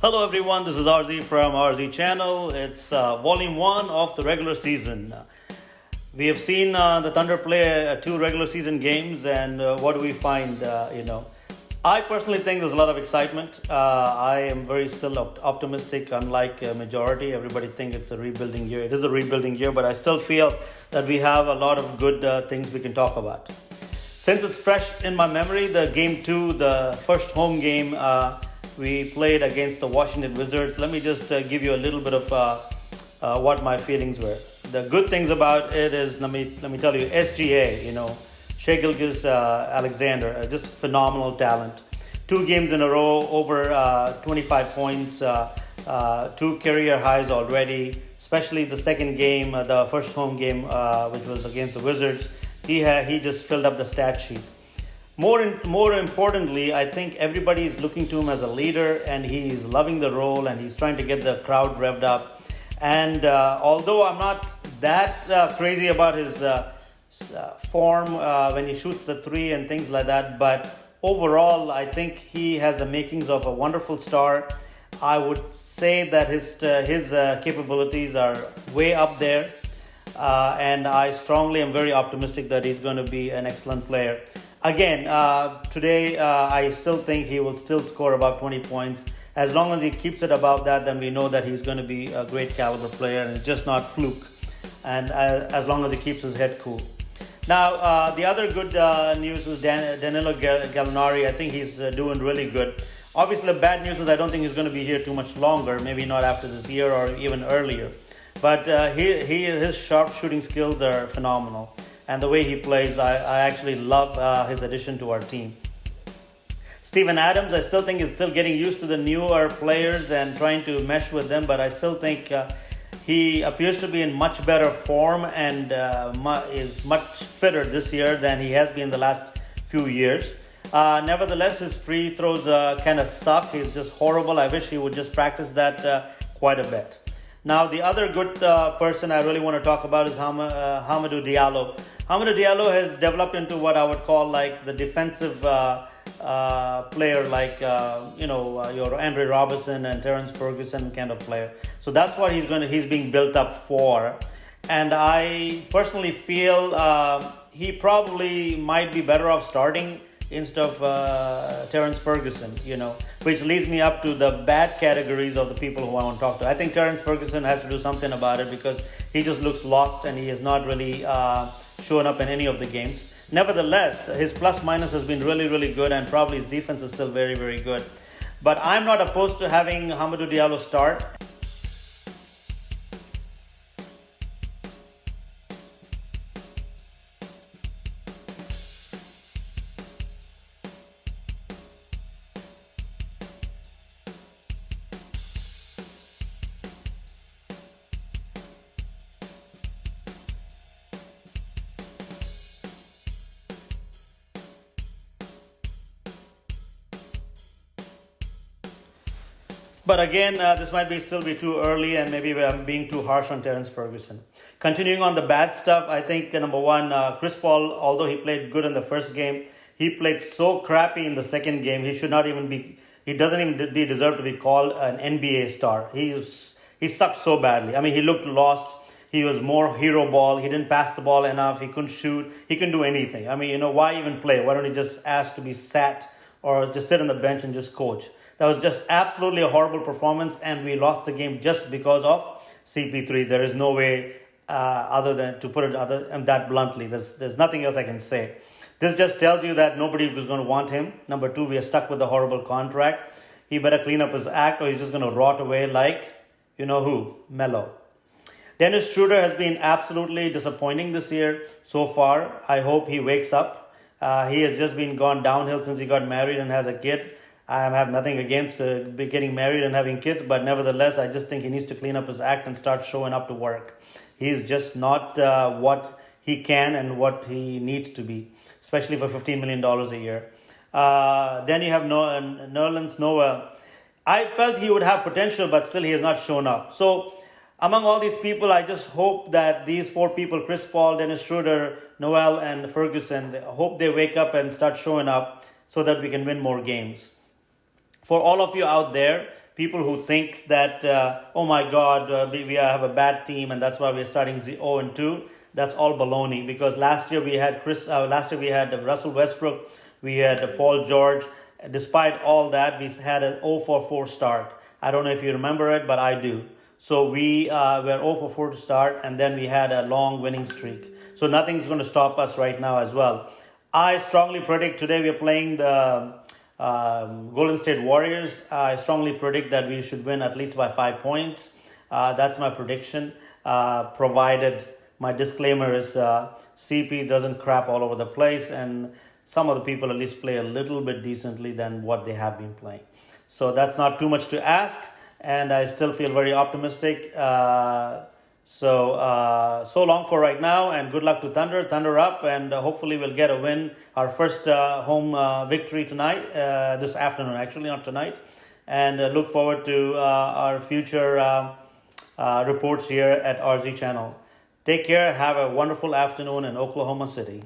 Hello everyone, this is RZ from RZ Channel. It's volume 1 of the regular season. We have seen the Thunder play two regular season games, and what do we find? I personally think there's a lot of excitement. I am very still optimistic, unlike a majority. Everybody think it's a rebuilding year. It is a rebuilding year, but I still feel that we have a lot of good things we can talk about. Since it's fresh in my memory, the game 2, the first home game, we played against the Washington Wizards. Let me just give you a little bit of what my feelings were. The good things about it is, let me tell you, SGA, Shai Gilgeous-Alexander, just phenomenal talent. 2 games in a row, over 25 points, 2 career highs already. Especially the second game, the first home game, which was against the Wizards. He just filled up the stat sheet. More importantly, I think everybody is looking to him as a leader, and he's loving the role, and he's trying to get the crowd revved up. And although I'm not that crazy about his form when he shoots the 3 and things like that, but overall, I think he has the makings of a wonderful star. I would say that his capabilities are way up there, and I strongly am very optimistic that he's going to be an excellent player. Again, today I still think he will still score about 20 points. As long as he keeps it above that, then we know that he's going to be a great caliber player, and it's just not fluke. And as long as he keeps his head cool. Now, the other good news is Danilo Gallinari. I think he's doing really good. Obviously, the bad news is I don't think he's going to be here too much longer. Maybe not after this year or even earlier. But his sharp shooting skills are phenomenal. And the way he plays, I actually love his addition to our team. Steven Adams, I still think is still getting used to the newer players and trying to mesh with them, but I still think he appears to be in much better form and is much fitter this year than he has been the last few years. Nevertheless, his free throws kind of suck. He's just horrible. I wish he would just practice that quite a bit. Now, the other good person I really want to talk about is Hamidou Diallo. Hamidou Diallo has developed into what I would call like the defensive player, like your Andre Robertson and Terrence Ferguson kind of player. So that's what he's being built up for. And I personally feel he probably might be better off starting instead of Terrence Ferguson, which leads me up to the bad categories of the people who I want to talk to. I think Terrence Ferguson has to do something about it because he just looks lost and he has not really shown up in any of the games. Nevertheless, his plus minus has been really, really good, and probably his defense is still very, very good. But I'm not opposed to having Hamidou Diallo start. But again, this might still be too early, and maybe I'm being too harsh on Terrence Ferguson. Continuing on the bad stuff, I think number one, Chris Paul, although he played good in the first game, he played so crappy in the second game. He doesn't even deserve to be called an NBA star. He sucked so badly. I mean, he looked lost. He was more hero ball. He didn't pass the ball enough. He couldn't shoot. He couldn't do anything. I mean, why even play? Why don't he just ask to be sat or just sit on the bench and just coach? That was just absolutely a horrible performance, and we lost the game just because of CP3. There is no way other than to put it that bluntly. There's nothing else I can say. This just tells you that nobody was going to want him. Number 2, we are stuck with a horrible contract. He better clean up his act, or he's just going to rot away like, who? Melo. Dennis Schroeder has been absolutely disappointing this year so far. I hope he wakes up. He has just been gone downhill since he got married and has a kid. I have nothing against getting married and having kids, but nevertheless, I just think he needs to clean up his act and start showing up to work. He's just not what he can and what he needs to be, especially for $15 million a year. Then you have Nerlens Noel. I felt he would have potential, but still he has not shown up. So among all these people, I just hope that these 4 people, Chris Paul, Dennis Schroeder, Noel, and Ferguson, I hope they wake up and start showing up so that we can win more games. For all of you out there, people who think that, oh my God, we have a bad team and that's why we're starting 0-2. That's all baloney, because last year we had Russell Westbrook, we had Paul George. Despite all that, we had an 0-4 start. I don't know if you remember it, but I do. So we were 0-4 to start, and then we had a long winning streak. So nothing's going to stop us right now as well. I strongly predict today we are playing the Golden State Warriors. I strongly predict that we should win at least by 5 points. That's my prediction, provided my disclaimer is CP doesn't crap all over the place and some of the people at least play a little bit decently than what they have been playing. So that's not too much to ask, and I still feel very optimistic. So long for right now, and good luck to Thunder. Thunder up, and hopefully we'll get a win. Our first home victory tonight, this afternoon actually, not tonight. And look forward to our future reports here at RZ Channel. Take care. Have a wonderful afternoon in Oklahoma City.